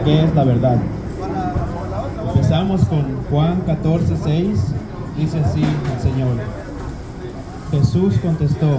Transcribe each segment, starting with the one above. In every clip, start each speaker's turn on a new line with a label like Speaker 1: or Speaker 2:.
Speaker 1: ¿Qué es la verdad? Empezamos con Juan 14:6. Dice así el Señor: Jesús contestó: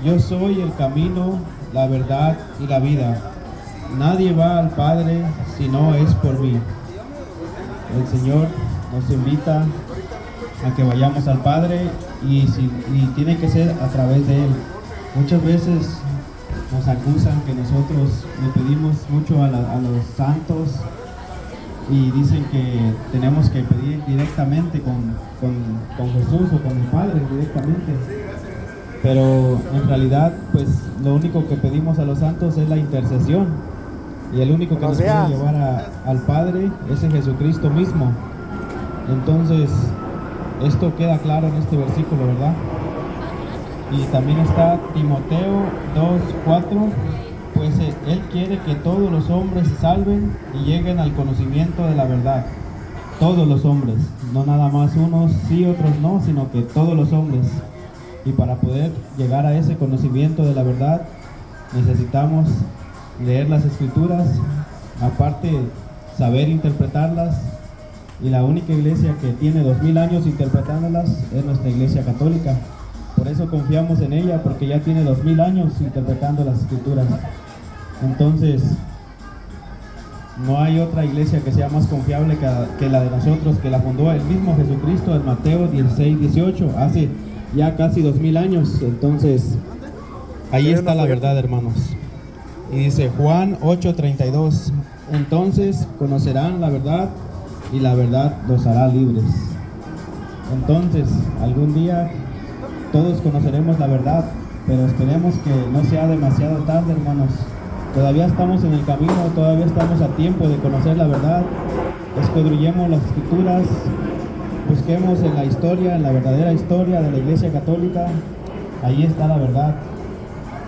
Speaker 1: yo soy el camino, la verdad y la vida. Nadie va al Padre si no es por mí. El Señor nos invita a que vayamos al Padre y tiene que ser a través de Él. Muchas veces nos acusan que nosotros le pedimos mucho a los santos y dicen que tenemos que pedir directamente con Jesús o con el Padre directamente. Pero en realidad, pues lo único que pedimos a los santos es la intercesión, y el único que nos puede llevar al Padre es el Jesucristo mismo. Entonces, esto queda claro en este versículo, ¿verdad? Y también está Timoteo 2:4, pues Él quiere que todos los hombres se salven y lleguen al conocimiento de la verdad. Todos los hombres, no nada más unos sí, otros no, sino que todos los hombres. Y para poder llegar a ese conocimiento de la verdad, necesitamos leer las Escrituras, aparte saber interpretarlas, y la única iglesia que tiene 2000 años interpretándolas es nuestra Iglesia Católica. Por eso confiamos en ella, porque ya tiene 2000 años interpretando las Escrituras. Entonces, no hay otra iglesia que sea más confiable que la de nosotros, que la fundó el mismo Jesucristo en Mateo 16:18, hace ya casi 2000 años. Entonces, ahí está la verdad, hermanos. Y dice Juan 8:32, entonces conocerán la verdad y la verdad los hará libres. Entonces, algún día todos conoceremos la verdad, pero esperemos que no sea demasiado tarde, hermanos. Todavía estamos en el camino, todavía estamos a tiempo de conocer la verdad. Escudriñemos las Escrituras, busquemos en la historia, en la verdadera historia de la Iglesia Católica. Ahí está la verdad.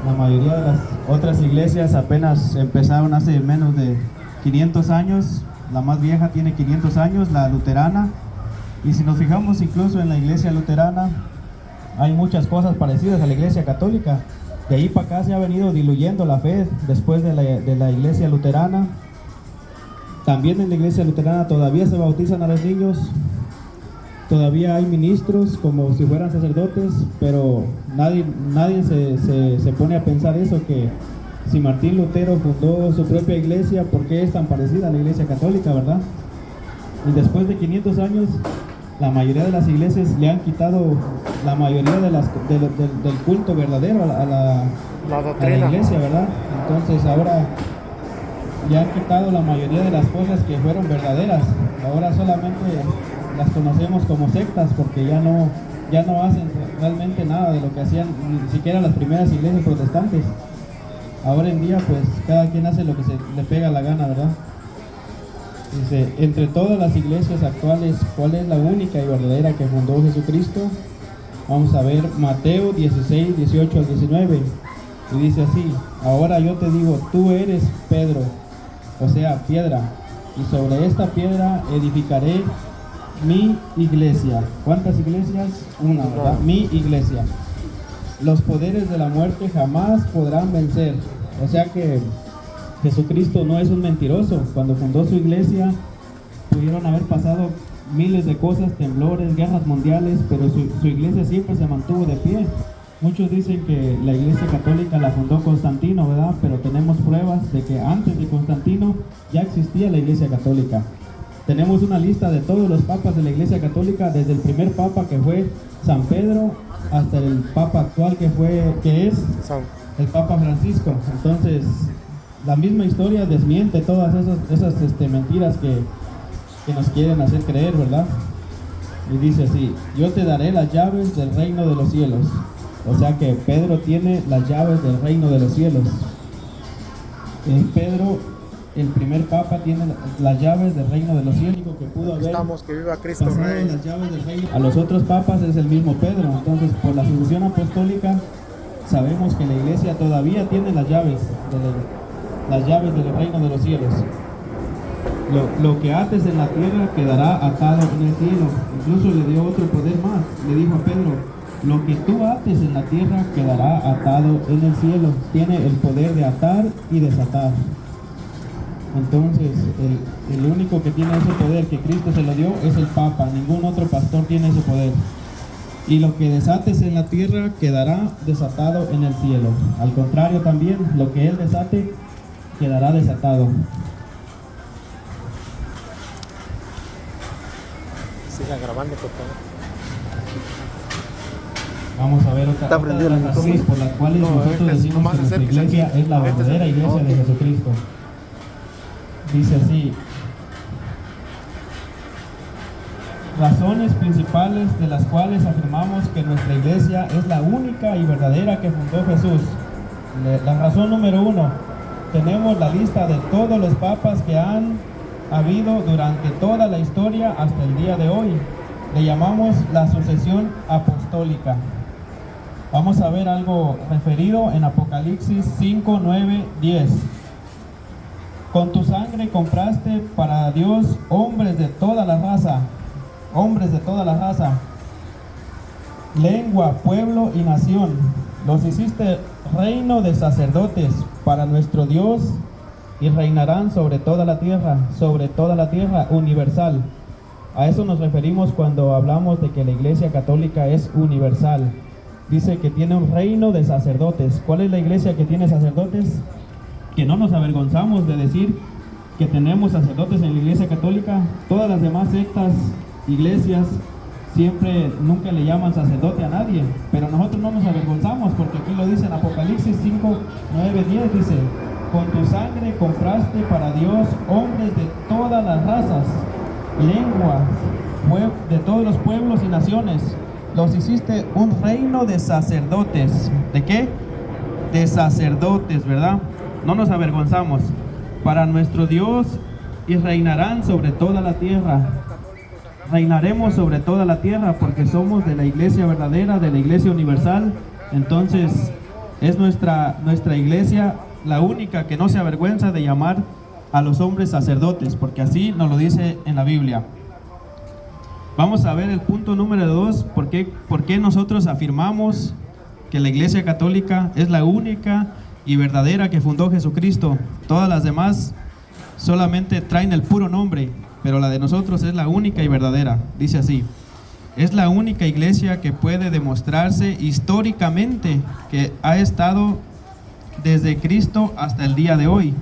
Speaker 1: La mayoría de las otras iglesias apenas empezaron hace menos de 500 años. La más vieja tiene 500 años, la luterana. Y si nos fijamos incluso en la iglesia luterana, hay muchas cosas parecidas a la Iglesia Católica. De ahí para acá se ha venido diluyendo la fe después de la Iglesia Luterana. También en la Iglesia Luterana todavía se bautizan a los niños. Todavía hay ministros como si fueran sacerdotes, pero nadie se pone a pensar eso, que si Martín Lutero fundó su propia iglesia, ¿por qué es tan parecida a la Iglesia Católica, verdad? Y después de 500 años, la mayoría de las iglesias le han quitado la mayoría del culto verdadero a la iglesia, ¿verdad? Entonces ahora ya han quitado la mayoría de las cosas que fueron verdaderas. Ahora solamente las conocemos como sectas, porque ya no hacen realmente nada de lo que hacían ni siquiera las primeras iglesias protestantes. Ahora en día, pues cada quien hace lo que se le pega la gana, ¿verdad? Dice, entre todas las iglesias actuales, ¿cuál es la única y verdadera que fundó Jesucristo? Vamos a ver Mateo 16:18-19. Y dice así: ahora yo te digo, tú eres Pedro, o sea, piedra, y sobre esta piedra edificaré mi iglesia. ¿Cuántas iglesias? Una, ¿verdad? Mi iglesia. Los poderes de la muerte jamás podrán vencer. O sea que Jesucristo no es un mentiroso. Cuando fundó su iglesia, pudieron haber pasado miles de cosas, temblores, guerras mundiales, pero su iglesia siempre se mantuvo de pie. Muchos dicen que la Iglesia Católica la fundó Constantino, ¿verdad? Pero tenemos pruebas de que antes de Constantino ya existía la Iglesia Católica. Tenemos una lista de todos los papas de la Iglesia Católica, desde el primer papa, que fue San Pedro, hasta el papa actual, que es el Papa Francisco. Entonces, la misma historia desmiente todas esas mentiras que nos quieren hacer creer, ¿verdad? Y dice así: yo te daré las llaves del reino de los cielos. O sea que Pedro tiene las llaves del reino de los cielos. Pedro, el primer papa, tiene las llaves del reino de los cielos. El único que pudo haber
Speaker 2: que viva Cristo
Speaker 1: pasado
Speaker 2: Rey.
Speaker 1: las llaves del reino a los otros papas es el mismo Pedro. Entonces, por la sucesión apostólica, sabemos que la iglesia todavía tiene las llaves del reino de los cielos. Lo que ates en la tierra quedará atado en el cielo. Incluso le dio otro poder más. Le dijo a Pedro: lo que tú ates en la tierra quedará atado en el cielo. Tiene el poder de atar y desatar. Entonces, el único que tiene ese poder, que Cristo se lo dio, es el Papa. Ningún otro pastor tiene ese poder. Y lo que desates en la tierra quedará desatado en el cielo. Al contrario también, lo que Él desate quedará desatado.
Speaker 2: Siga grabando, por favor.
Speaker 1: Vamos a ver otra de las razones por las cuales nosotros decimos que nuestra iglesia es la verdadera iglesia de Jesucristo. Dice así: razones principales de las cuales afirmamos que nuestra iglesia es la única y verdadera que fundó Jesús. La razón número 1, tenemos la lista de todos los papas que han habido durante toda la historia hasta el día de hoy. Le llamamos la sucesión apostólica. Vamos a ver algo referido en Apocalipsis 5, 9, 10. Con tu sangre compraste para Dios hombres de toda la raza, lengua, pueblo y nación. Los hiciste reino de sacerdotes para nuestro Dios y reinarán sobre toda la tierra universal. A eso nos referimos cuando hablamos de que la Iglesia Católica es universal. Dice que tiene un reino de sacerdotes. ¿Cuál es la iglesia que tiene sacerdotes? Que no nos avergonzamos de decir que tenemos sacerdotes en la Iglesia Católica. Todas las demás sectas, iglesias, nunca le llaman sacerdote a nadie, pero nosotros no nos avergonzamos, porque aquí lo dice en Apocalipsis 5, 9, 10, dice: con tu sangre compraste para Dios hombres de todas las razas, lenguas, de todos los pueblos y naciones. Los hiciste un reino de sacerdotes. ¿De qué? De sacerdotes, ¿verdad? No nos avergonzamos. Para nuestro Dios, y reinarán sobre toda la tierra. Reinaremos sobre toda la tierra porque somos de la iglesia verdadera, de la iglesia universal. Entonces es nuestra iglesia la única que no se avergüenza de llamar a los hombres sacerdotes, porque así nos lo dice en la Biblia. Vamos a ver el punto número 2, ¿por qué nosotros afirmamos que la Iglesia Católica es la única y verdadera que fundó Jesucristo? Todas las demás solamente traen el puro nombre, pero la de nosotros es la única y verdadera. Dice así: es la única iglesia que puede demostrarse históricamente que ha estado desde Cristo hasta el día de hoy.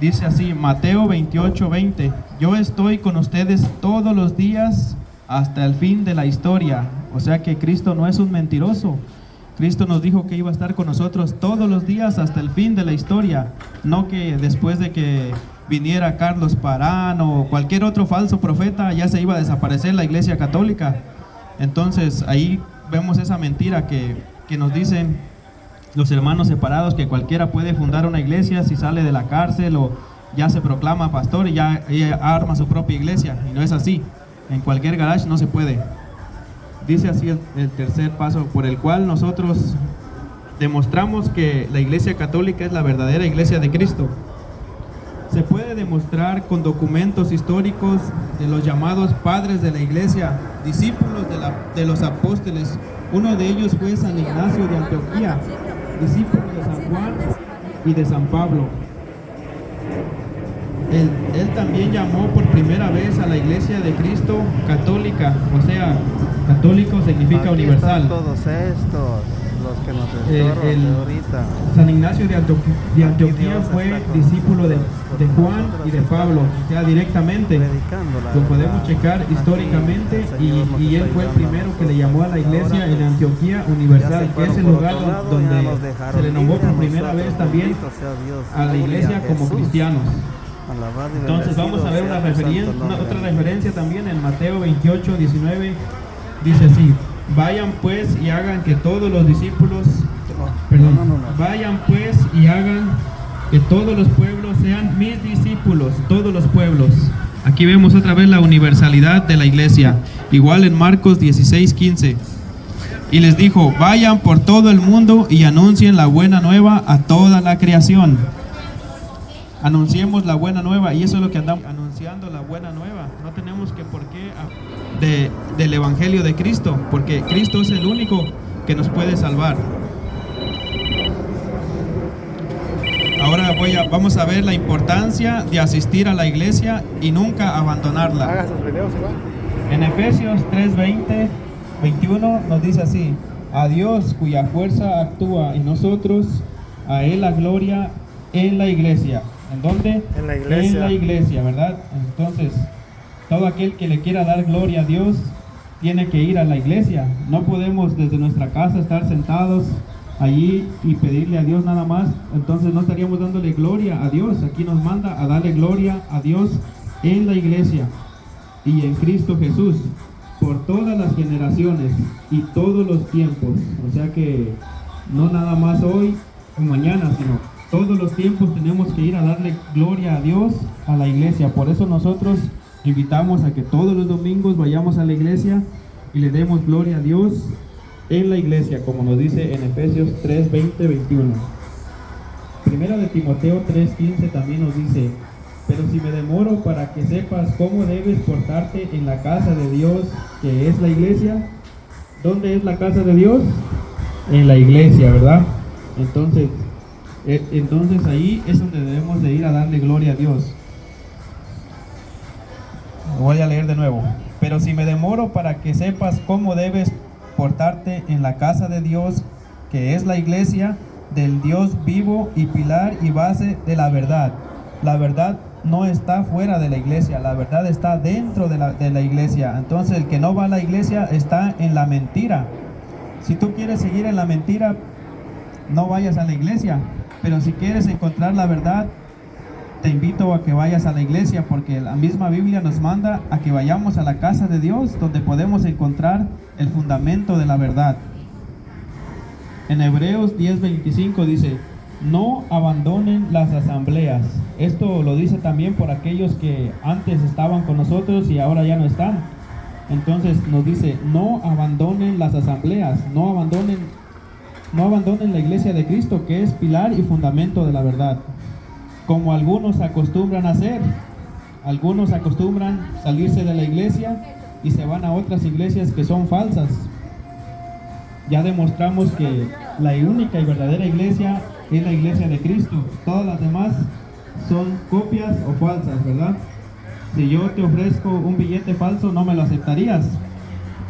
Speaker 1: Dice así, Mateo 28, 20: yo estoy con ustedes todos los días hasta el fin de la historia. O sea que Cristo no es un mentiroso. Cristo nos dijo que iba a estar con nosotros todos los días hasta el fin de la historia. No que después de que viniera Carlos Parán o cualquier otro falso profeta ya se iba a desaparecer la Iglesia Católica. Entonces ahí vemos esa mentira que nos dicen los hermanos separados, que cualquiera puede fundar una iglesia si sale de la cárcel o ya se proclama pastor y ya arma su propia iglesia. Y no es así. En cualquier garage no se puede. Dice así el tercer paso por el cual nosotros demostramos que la Iglesia Católica es la verdadera Iglesia de Cristo. Se puede demostrar con documentos históricos de los llamados padres de la Iglesia, discípulos de los apóstoles. Uno de ellos fue San Ignacio de Antioquía, discípulo de San Juan y de San Pablo. Él también llamó por primera vez a la Iglesia de Cristo católica, o sea, católico significa
Speaker 3: aquí
Speaker 1: universal.
Speaker 3: Todos estos, los que nos estorban de ahorita.
Speaker 1: San Ignacio de Antioquía fue discípulo de Juan y de Pablo, o sea, directamente. Lo podemos checar históricamente, y él fue el primero que le llamó a la iglesia en Antioquía universal, que es el lugar donde se le nombró por primera vez también a la iglesia como cristianos. Entonces vamos a ver otra referencia también en Mateo 28, 19. Dice así: vayan pues y hagan que todos los discípulos, vayan pues y hagan que todos los pueblos sean mis discípulos, todos los pueblos. Aquí vemos otra vez la universalidad de la iglesia, igual en Marcos 16, 15. Y les dijo: vayan por todo el mundo y anuncien la buena nueva a toda la creación. Anunciemos la buena nueva, y eso es lo que andamos anunciando, la buena nueva. No tenemos que por qué del evangelio de Cristo, porque Cristo es el único que nos puede salvar. Ahora vamos a ver la importancia de asistir a la iglesia y nunca abandonarla.
Speaker 2: Haga sus videos igual.
Speaker 1: En Efesios 3:20, 21 nos dice así: a Dios cuya fuerza actúa en nosotros, a Él la gloria en la iglesia. ¿En dónde?
Speaker 2: En la iglesia.
Speaker 1: En la iglesia, ¿verdad? Entonces, todo aquel que le quiera dar gloria a Dios tiene que ir a la iglesia. No podemos desde nuestra casa estar sentados allí y pedirle a Dios nada más. Entonces no estaríamos dándole gloria a Dios. Aquí nos manda a darle gloria a Dios en la iglesia y en Cristo Jesús por todas las generaciones y todos los tiempos. O sea que no nada más hoy o mañana, sino todos los tiempos tenemos que ir a darle gloria a Dios a la iglesia. Por eso nosotros invitamos a que todos los domingos vayamos a la iglesia y le demos gloria a Dios en la iglesia, como nos dice en Efesios 3:20, 21. Primera de Timoteo 3:15 también nos dice: pero si me demoro para que sepas cómo debes portarte en la casa de Dios, que es la iglesia. ¿Dónde es la casa de Dios? En la iglesia, ¿verdad? Entonces ahí es donde debemos de ir a darle gloria a Dios. Lo voy a leer de nuevo. Pero si me demoro para que sepas cómo debes portarte en la casa de Dios, que es la iglesia del Dios vivo y pilar y base de la verdad. La verdad no está fuera de la iglesia, la verdad está dentro de la iglesia. Entonces el que no va a la iglesia está en la mentira. Si tú quieres seguir en la mentira, no vayas a la iglesia. Pero si quieres encontrar la verdad, te invito a que vayas a la iglesia, porque la misma Biblia nos manda a que vayamos a la casa de Dios, donde podemos encontrar el fundamento de la verdad. En Hebreos 10:25 dice: no abandonen las asambleas. Esto lo dice también por aquellos que antes estaban con nosotros y ahora ya no están. Entonces nos dice: no abandonen las asambleas, no abandonen la iglesia de Cristo, que es pilar y fundamento de la verdad, como algunos acostumbran a hacer. Algunos acostumbran salirse de la iglesia y se van a otras iglesias que son falsas. Ya demostramos que la única y verdadera iglesia es la iglesia de Cristo. Todas las demás son copias o falsas, ¿verdad? Si yo te ofrezco un billete falso, no me lo aceptarías.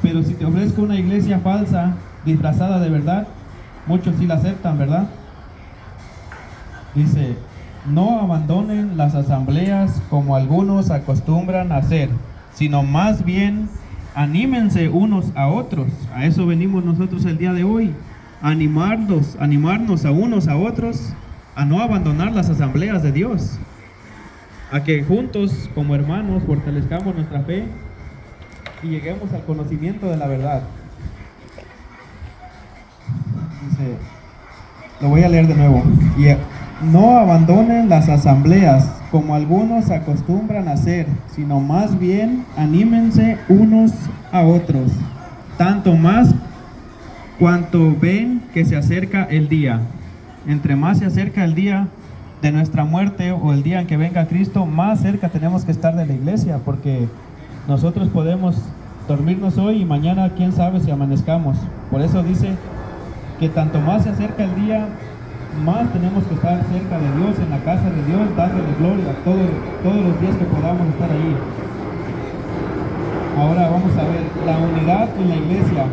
Speaker 1: Pero si te ofrezco una iglesia falsa, disfrazada de verdad, muchos sí la aceptan, ¿verdad? Dice: no abandonen las asambleas como algunos acostumbran a hacer, sino más bien anímense unos a otros. A eso venimos nosotros el día de hoy, animarnos a unos a otros a no abandonar las asambleas de Dios, a que juntos como hermanos fortalezcamos nuestra fe y lleguemos al conocimiento de la verdad. Dice, lo voy a leer de nuevo: y no abandonen las asambleas como algunos acostumbran a hacer, sino más bien anímense unos a otros, tanto más cuanto ven que se acerca el día. Entre más se acerca el día de nuestra muerte o el día en que venga Cristo, más cerca tenemos que estar de la iglesia, porque nosotros podemos dormirnos hoy y mañana quién sabe si amanezcamos. Por eso dice que tanto más se acerca el día, más tenemos que estar cerca de Dios, en la casa de Dios, dándole gloria todos los días que podamos estar ahí. Ahora vamos a ver la unidad en la iglesia.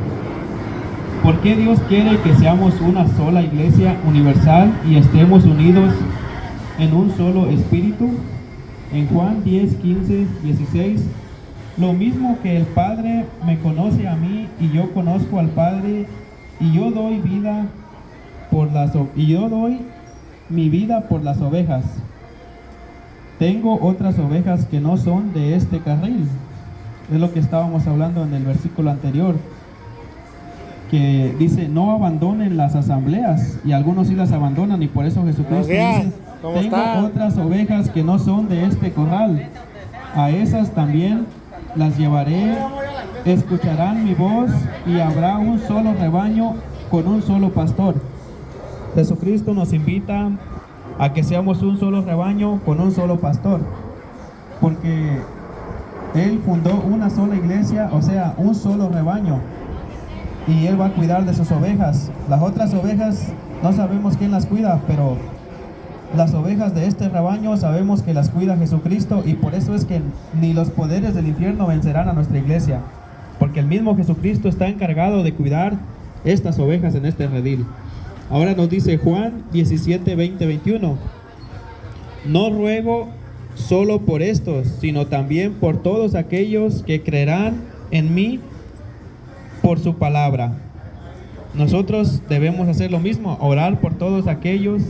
Speaker 1: ¿Por qué Dios quiere que seamos una sola iglesia universal y estemos unidos en un solo espíritu? En Juan 10, 15, 16, lo mismo que el Padre me conoce a mí y yo conozco al Padre, y yo doy mi vida por las ovejas. Tengo otras ovejas que no son de este carril. Es lo que estábamos hablando en el versículo anterior, que dice: no abandonen las asambleas, y algunos sí las abandonan, y por eso Jesucristo dice: tengo otras ovejas que no son de este corral, a esas también las llevaré, escucharán mi voz, y habrá un solo rebaño con un solo pastor. Jesucristo nos invita a que seamos un solo rebaño con un solo pastor, porque Él fundó una sola iglesia, o sea, un solo rebaño, y Él va a cuidar de sus ovejas. Las otras ovejas no sabemos quién las cuida, pero Las ovejas de este rebaño sabemos que las cuida Jesucristo, y por eso es que ni los poderes del infierno vencerán a nuestra iglesia, porque el mismo Jesucristo está encargado de cuidar estas ovejas en este redil. Ahora nos dice Juan 17, 20, 21. No ruego solo por estos, sino también por todos aquellos que creerán en mí por su palabra. Nosotros debemos hacer lo mismo, orar por todos aquellos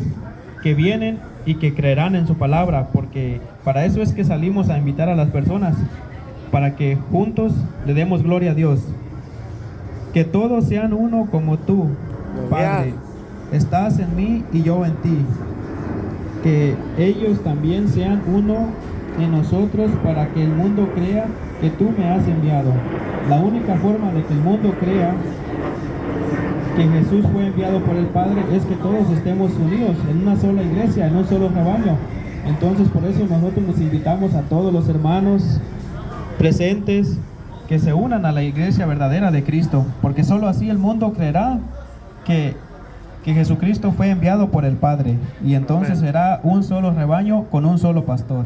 Speaker 1: que vienen y que creerán en su palabra, porque para eso es que salimos a invitar a las personas, para que juntos le demos gloria a Dios. Que todos sean uno como tú, Padre, estás en mí y yo en ti. Que ellos también sean uno en nosotros, para que el mundo crea que tú me has enviado. La única forma de que el mundo crea que Jesús fue enviado por el Padre es que todos estemos unidos en una sola iglesia, en un solo rebaño. Entonces por eso nosotros nos invitamos a todos los hermanos presentes que se unan a la iglesia verdadera de Cristo, porque solo así el mundo creerá que Jesucristo fue enviado por el Padre, y entonces será un solo rebaño con un solo pastor.